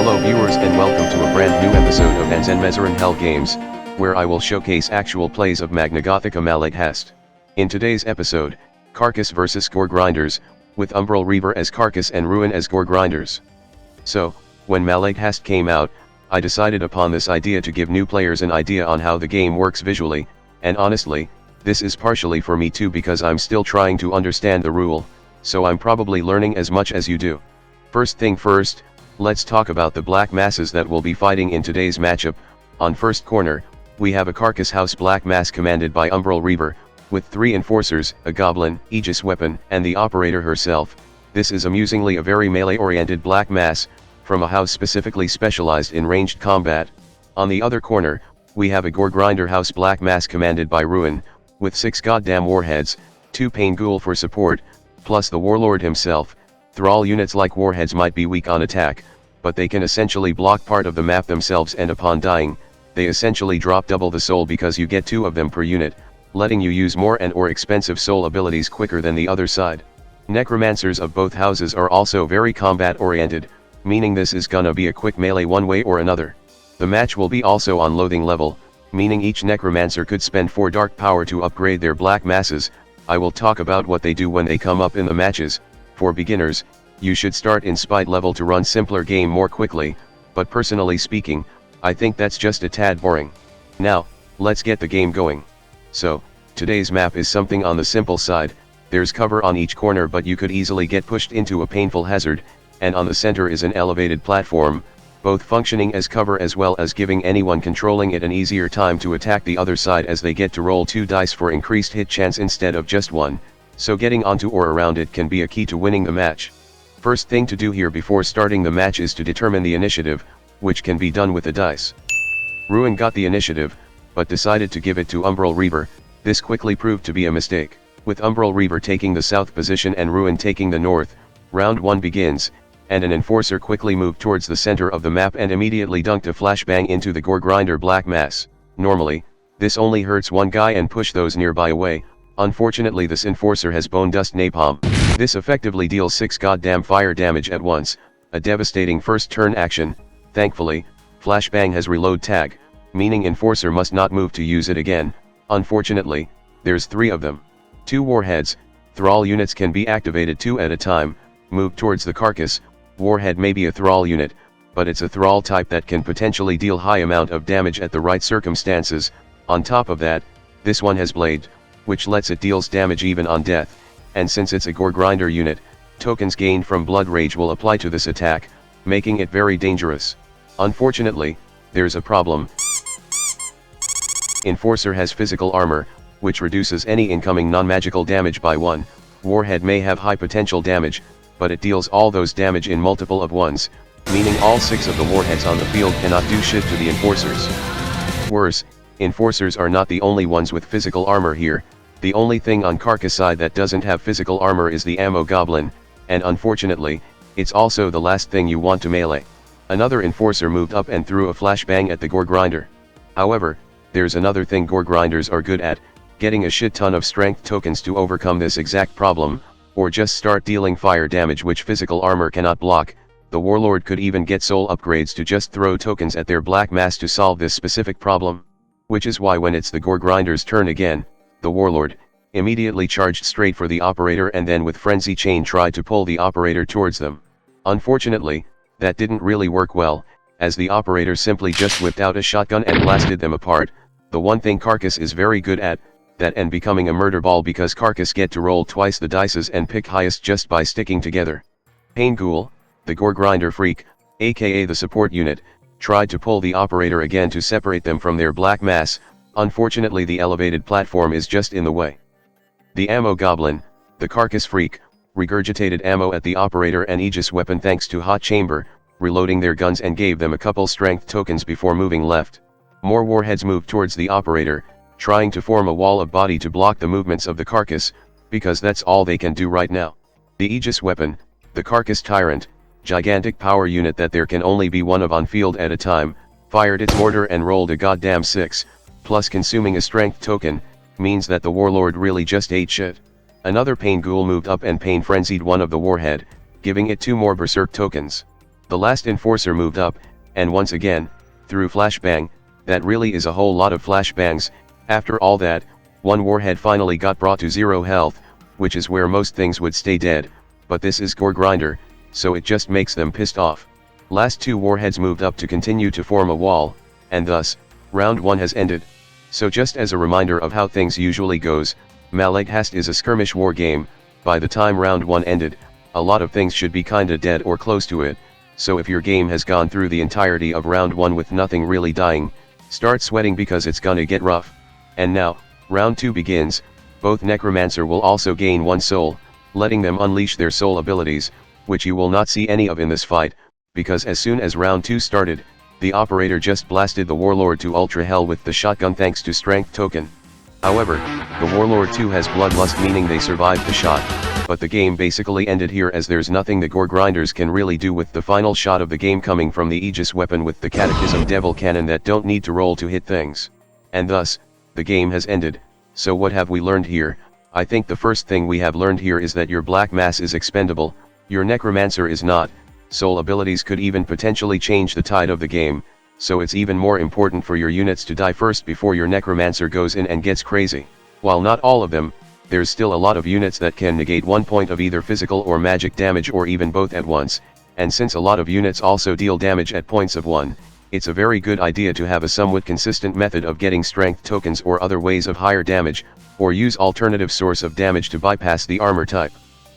Hello viewers and welcome to a brand new episode of Anzenmezzeron Hell Games, where I will showcase actual plays of Magnagothica Maleghast. In today's episode, Carcass vs Goregrinders, with Umbral Reaver as Carcass and Ruin as Goregrinders. So, when Maleghast came out, I decided upon this idea to give new players an idea on how the game works visually, and honestly, this is partially for me too because I'm still trying to understand the rule, so I'm probably learning as much as you do. First thing first, let's talk about the black masses that will be fighting in today's matchup. On first corner, we have a Carcass House black mass commanded by Umbral Reaver, with 3 enforcers, a goblin, Aegis weapon, and the operator herself. This is amusingly a very melee-oriented black mass, from a house specifically specialized in ranged combat. On the other corner, we have a Goregrinder House black mass commanded by Ruin, with 6 goddamn warheads, 2 Pain Ghoul for support, plus the Warlord himself. Thrall units like warheads might be weak on attack, but they can essentially block part of the map themselves, and upon dying, they essentially drop double the soul because you get 2 of them per unit, letting you use more and or expensive soul abilities quicker than the other side. Necromancers of both houses are also very combat oriented, meaning this is gonna be a quick melee one way or another. The match will be also on loathing level, meaning each necromancer could spend 4 dark power to upgrade their black masses. I will talk about what they do when they come up in the matches. For beginners, you should start in spite level to run simpler game more quickly, but personally speaking, I think that's just a tad boring. Now, let's get the game going. So, today's map is something on the simple side. There's cover on each corner, but you could easily get pushed into a painful hazard, and on the center is an elevated platform, both functioning as cover as well as giving anyone controlling it an easier time to attack the other side, as they get to roll 2 dice for increased hit chance instead of just 1. So getting onto or around it can be a key to winning the match. First thing to do here before starting the match is to determine the initiative, which can be done with the dice. Ruin got the initiative, but decided to give it to Umbral Reaver. This quickly proved to be a mistake. With Umbral Reaver taking the south position and Ruin taking the north, round 1 begins, and an enforcer quickly moved towards the center of the map and immediately dunked a flashbang into the Goregrinder black mass. Normally, this only hurts 1 guy and push those nearby away. Unfortunately, this enforcer has bone dust napalm. This effectively deals 6 goddamn fire damage at once, a devastating first turn action. Thankfully, flashbang has reload tag, meaning enforcer must not move to use it again. Unfortunately, there's 3 of them. 2 warheads, thrall units can be activated 2 at a time, move towards the carcass. Warhead may be a thrall unit, but it's a thrall type that can potentially deal high amount of damage at the right circumstances. On top of that, this one has blade, which lets it deals damage even on death, and since it's a Goregrinder unit, tokens gained from Blood Rage will apply to this attack, making it very dangerous. Unfortunately, there's a problem. Enforcer has physical armor, which reduces any incoming non-magical damage by 1. Warhead may have high potential damage, but it deals all those damage in multiple of 1s, meaning all 6 of the warheads on the field cannot do shit to the enforcers. Worse, enforcers are not the only ones with physical armor here. The only thing on Carcass side that doesn't have physical armor is the ammo goblin, and unfortunately, it's also the last thing you want to melee. Another enforcer moved up and threw a flashbang at the Goregrinder. However, there's another thing Goregrinders are good at, getting a shit ton of strength tokens to overcome this exact problem, or just start dealing fire damage which physical armor cannot block. The Warlord could even get soul upgrades to just throw tokens at their black mass to solve this specific problem. Which is why when it's the Goregrinder's turn again, the Warlord immediately charged straight for the operator and then with frenzy chain tried to pull the operator towards them. Unfortunately, that didn't really work well, as the operator simply just whipped out a shotgun and blasted them apart. The one thing Carcass is very good at, that and becoming a murder ball, because Carcass get to roll twice the dices and pick highest just by sticking together. Pain Ghoul, the Goregrinder freak, aka the support unit, tried to pull the operator again to separate them from their black mass. Unfortunately, the elevated platform is just in the way. The ammo goblin, the Carcass freak, regurgitated ammo at the operator and Aegis weapon thanks to hot chamber, reloading their guns, and gave them a couple strength tokens before moving left. More warheads moved towards the operator, trying to form a wall of body to block the movements of the Carcass, because that's all they can do right now. The Aegis weapon, the Carcass tyrant, gigantic power unit that there can only be 1 of on field at a time, fired its mortar and rolled a goddamn 6, plus consuming a strength token, means that the Warlord really just ate shit. Another Pain Ghoul moved up and Pain Frenzied one of the Warhead, giving it 2 more Berserk tokens. The last enforcer moved up, and once again, threw flashbang. That really is a whole lot of flashbangs. After all that, one warhead finally got brought to 0 health, which is where most things would stay dead, but this is Goregrinder, so it just makes them pissed off. Last 2 warheads moved up to continue to form a wall, and thus, round 1 has ended. So just as a reminder of how things usually goes, Maleghast is a skirmish war game. By the time round 1 ended, a lot of things should be kinda dead or close to it, so if your game has gone through the entirety of round 1 with nothing really dying, start sweating because it's gonna get rough. And now, round 2 begins. Both Necromancer will also gain 1 soul, letting them unleash their soul abilities, which you will not see any of in this fight, because as soon as round 2 started, the operator just blasted the Warlord to Ultra Hell with the shotgun thanks to Strength token. However, the Warlord too has Bloodlust, meaning they survived the shot, but the game basically ended here as there's nothing the Goregrinders can really do with the final shot of the game coming from the Aegis weapon with the Catechism Devil Cannon that don't need to roll to hit things. And thus, the game has ended. So what have we learned here? I think the first thing we have learned here is that your Black Mass is expendable, your Necromancer is not. Soul abilities could even potentially change the tide of the game, so it's even more important for your units to die first before your Necromancer goes in and gets crazy. While not all of them, there's still a lot of units that can negate 1 point of either physical or magic damage or even both at once, and since a lot of units also deal damage at points of 1, it's a very good idea to have a somewhat consistent method of getting strength tokens or other ways of higher damage, or use alternative source of damage to bypass the armor type.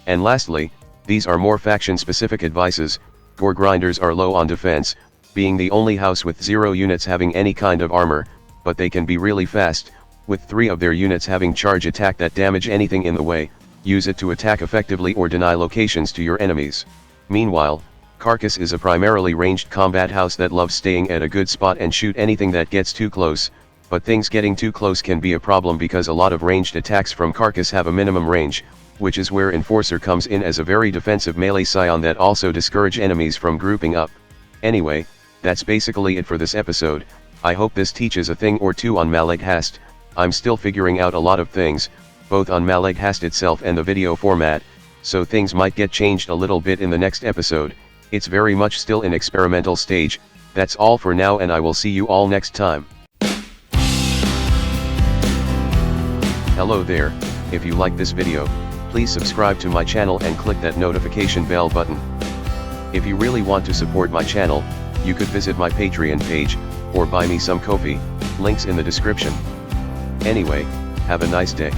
And lastly, these are more faction-specific advices. Goregrinders are low on defense, being the only house with 0 units having any kind of armor, but they can be really fast, with 3 of their units having charge attack that damage anything in the way. Use it to attack effectively or deny locations to your enemies. Meanwhile, Carcass is a primarily ranged combat house that loves staying at a good spot and shoot anything that gets too close, but things getting too close can be a problem because a lot of ranged attacks from Carcass have a minimum range, which is where Enforcer comes in as a very defensive melee scion that also discourage enemies from grouping up. Anyway, that's basically it for this episode. I hope this teaches a thing or two on Maleghast. I'm still figuring out a lot of things, both on Maleghast itself and the video format, so things might get changed a little bit in the next episode. It's very much still in experimental stage. That's all for now, and I will see you all next time. Hello there. If you like this video, please subscribe to my channel and click that notification bell button. If you really want to support my channel, you could visit my Patreon page, or buy me some coffee, links in the description. Anyway, have a nice day.